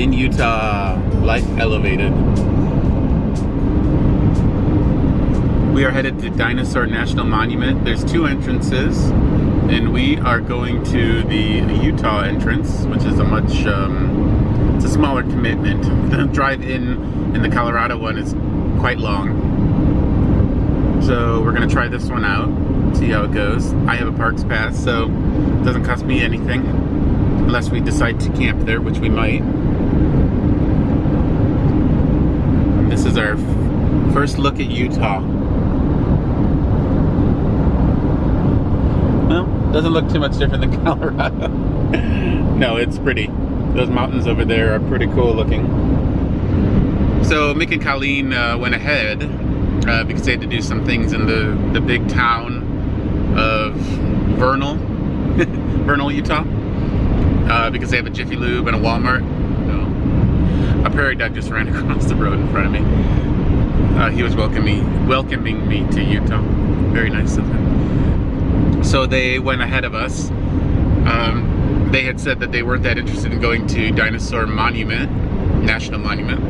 In Utah, life elevated. We are headed to Dinosaur National Monument. There's two entrances, and we are going to the Utah entrance, which is a much, it's a smaller commitment. The drive in the Colorado one is quite long. So we're gonna try this one out, see how it goes. I have a parks pass, so it doesn't cost me anything, unless we decide to camp there, which we might. This is our first look at Utah. Well, doesn't look too much different than Colorado. No, it's pretty. Those mountains over there are pretty cool looking. So Mick and Colleen went ahead because they had to do some things in the big town of Vernal, Utah, because they have a Jiffy Lube and a Walmart. A prairie dog just ran across the road in front of me. He was welcoming me to Utah. Very nice of him. So they went ahead of us. They had said that they weren't that interested in going to Dinosaur Monument, National Monument.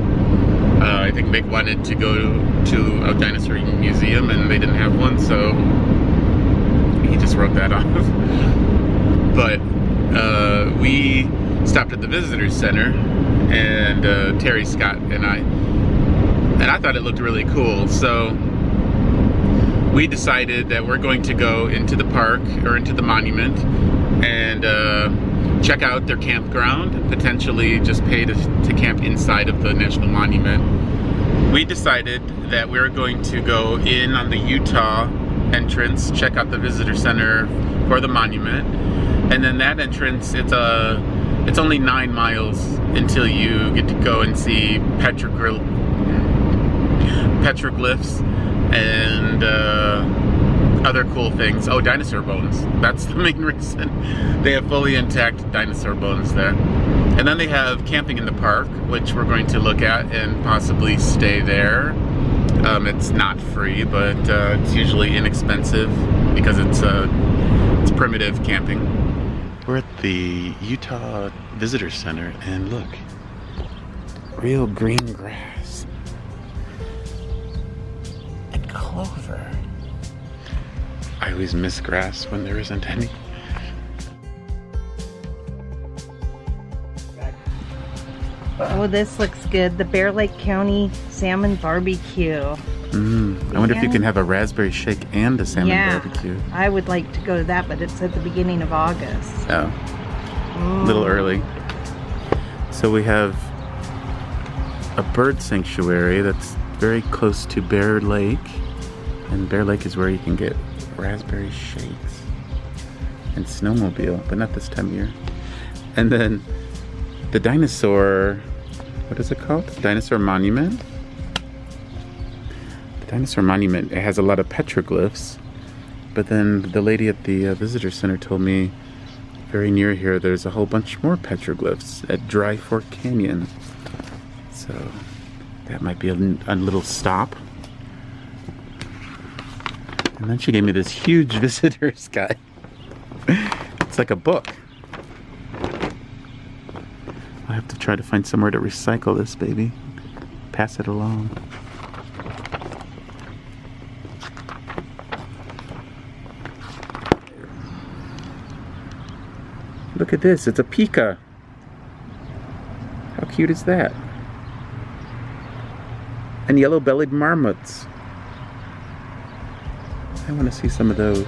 I think Mick wanted to go to a dinosaur museum, and they didn't have one, so he just wrote that off. But we stopped at the visitor center, and Terry, Scott, and I thought it looked really cool. So we decided that we're going to go into the park, or into the monument, and check out their campground, and potentially just pay to camp inside of the National Monument. We decided that we were going to go in on the Utah entrance, check out the visitor center for the monument, and then that entrance, it's only 9 miles until you get to go and see petroglyphs and other cool things. Oh, dinosaur bones. That's the main reason. They have fully intact dinosaur bones there. And then they have camping in the park, which we're going to look at and possibly stay there. It's not free, but it's usually inexpensive because it's primitive camping. We're at the Utah Visitor Center, and look, real green grass and clover. I always miss grass when there isn't any. Oh, this looks good. The Bear Lake County Salmon Barbecue. I wonder if you can have a raspberry shake and a salmon barbecue. I would like to go to that, but it's at the beginning of August. Oh, a little early. So we have a bird sanctuary that's very close to Bear Lake. And Bear Lake is where you can get raspberry shakes and snowmobile, but not this time of year. And then the dinosaur, what is it called? Dinosaur Monument? The Dinosaur Monument, it has a lot of petroglyphs, but then the lady at the visitor center told me very near here there's a whole bunch more petroglyphs at Dry Fork Canyon. So that might be a little stop. And then she gave me this huge visitor's guide. It's like a book. I have to try to find somewhere to recycle this baby. Pass it along. Look at this, it's a pika. How cute is that? And yellow-bellied marmots. I want to see some of those.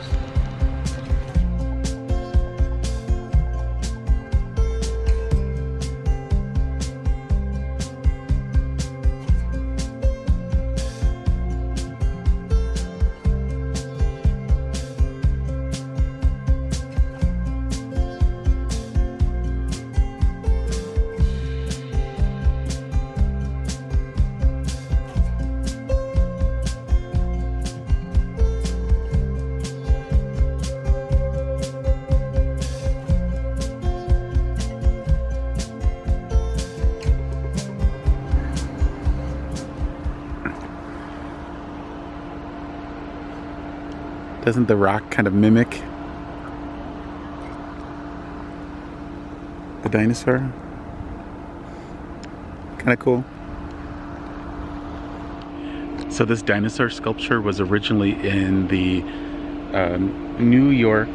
Doesn't the rock kind of mimic the dinosaur? Kind of cool. So this dinosaur sculpture was originally in the New York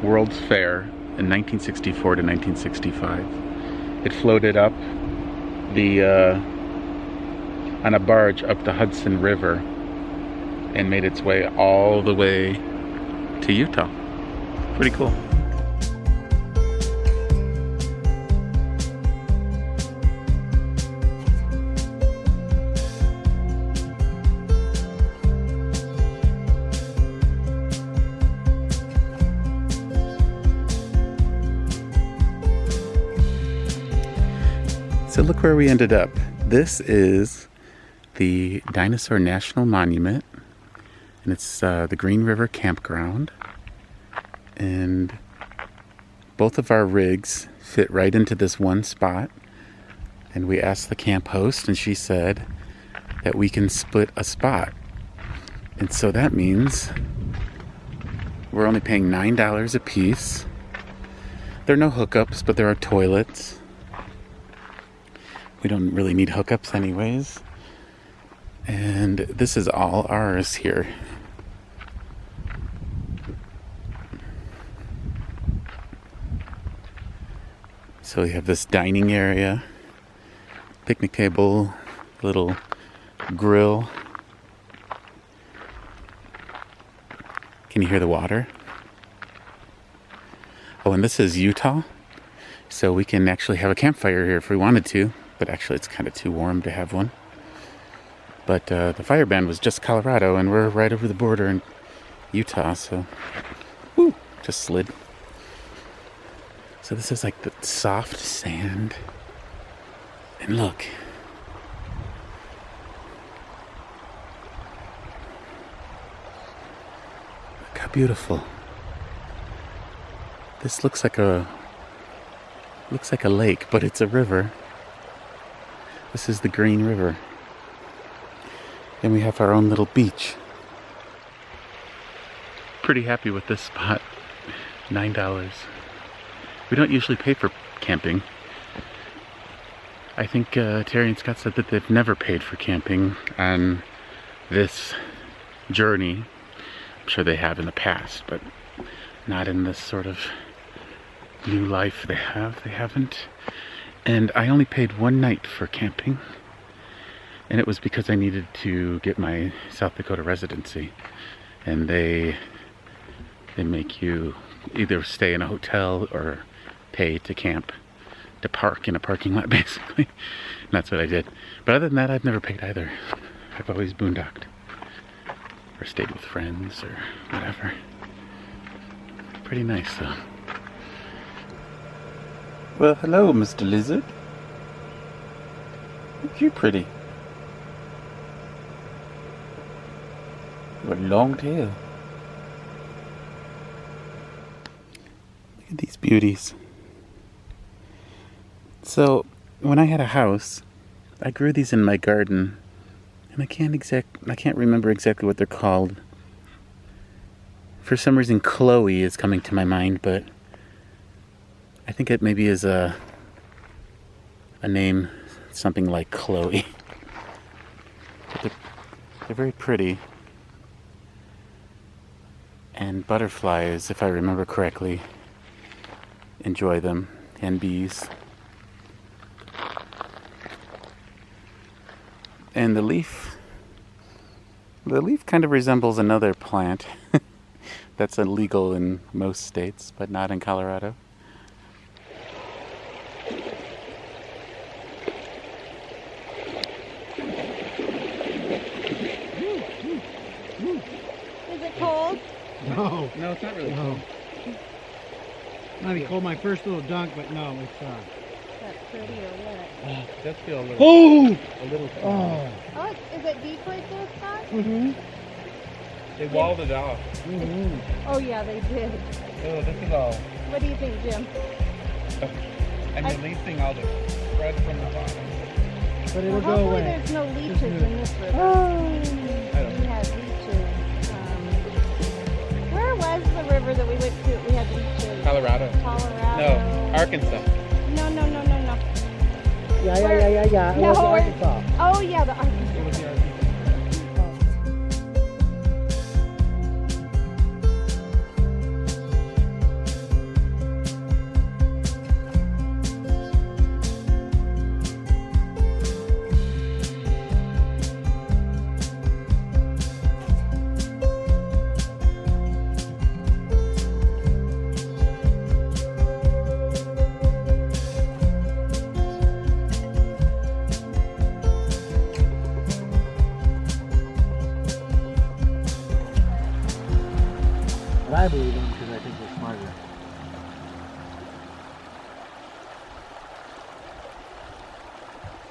World's Fair in 1964 to 1965. It floated up on a barge up the Hudson River and made its way all the way to Utah. Pretty cool. So look where we ended up. This is the Dinosaur National Monument, and it's the Green River Campground. And both of our rigs fit right into this one spot. And we asked the camp host, and she said that we can split a spot. And so that means we're only paying $9 a piece. There are no hookups, but there are toilets. We don't really need hookups anyways. And this is all ours here. So we have this dining area, picnic table, little grill. Can you hear the water? Oh, and this is Utah. So we can actually have a campfire here if we wanted to. But actually it's kind of too warm to have one. But the fire ban was just Colorado, and we're right over the border in Utah, so whoo, just slid. So this is like the soft sand. And look. Look how beautiful. This looks like a lake, but it's a river. This is the Green River. And we have our own little beach. Pretty happy with this spot. $9. We don't usually pay for camping. I think Terry and Scott said that they've never paid for camping on this journey. I'm sure they have in the past, but not in this sort of new life they haven't. And I only paid one night for camping, and it was because I needed to get my South Dakota residency, and they make you either stay in a hotel or pay to camp, to park in a parking lot basically. And that's what I did. But other than that, I've never paid either. I've always boondocked or stayed with friends or whatever. Pretty nice though. Well, hello, Mr. Lizard. Look, you're pretty. What a long tail. Look at these beauties. So, when I had a house, I grew these in my garden, and I can't remember exactly what they're called. For some reason, Chloe is coming to my mind, but I think it maybe is a name, something like Chloe. But they're very pretty. And butterflies, if I remember correctly, enjoy them, and bees. And the leaf kind of resembles another plant that's illegal in most states, but not in Colorado. Is it cold? No. No, it's not really cold. Might be cold my first little dunk, but no, it's That's pretty or what? It does feel a little. Oh! A little. Oh. Oh, is it deep like this, Scott? Mm-hmm. They walled it off. Mm-hmm. Oh yeah, they did. Oh, this is all. What do you think, Jim? I'm releasing all the spread from the bottom. But it'll Well, go hopefully away. there's no leeches move. in this river. I don't We had leeches. Where was the river that we went to? We had leeches. Colorado. Colorado. No, Arkansas. No. Yeah. No, It was the we're- Arkansas. Oh yeah, the It was the Arkansas. But I believe them because I think they're smarter.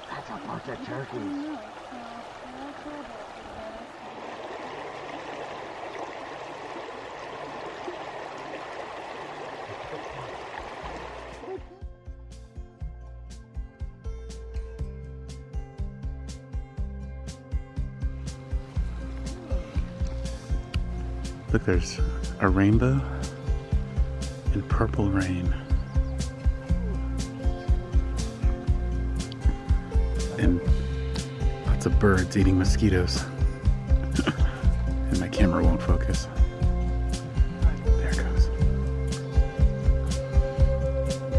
That's a bunch of turkeys. Look, there's a rainbow and purple rain. And lots of birds eating mosquitoes. And my camera won't focus. There it goes.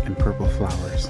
And purple flowers.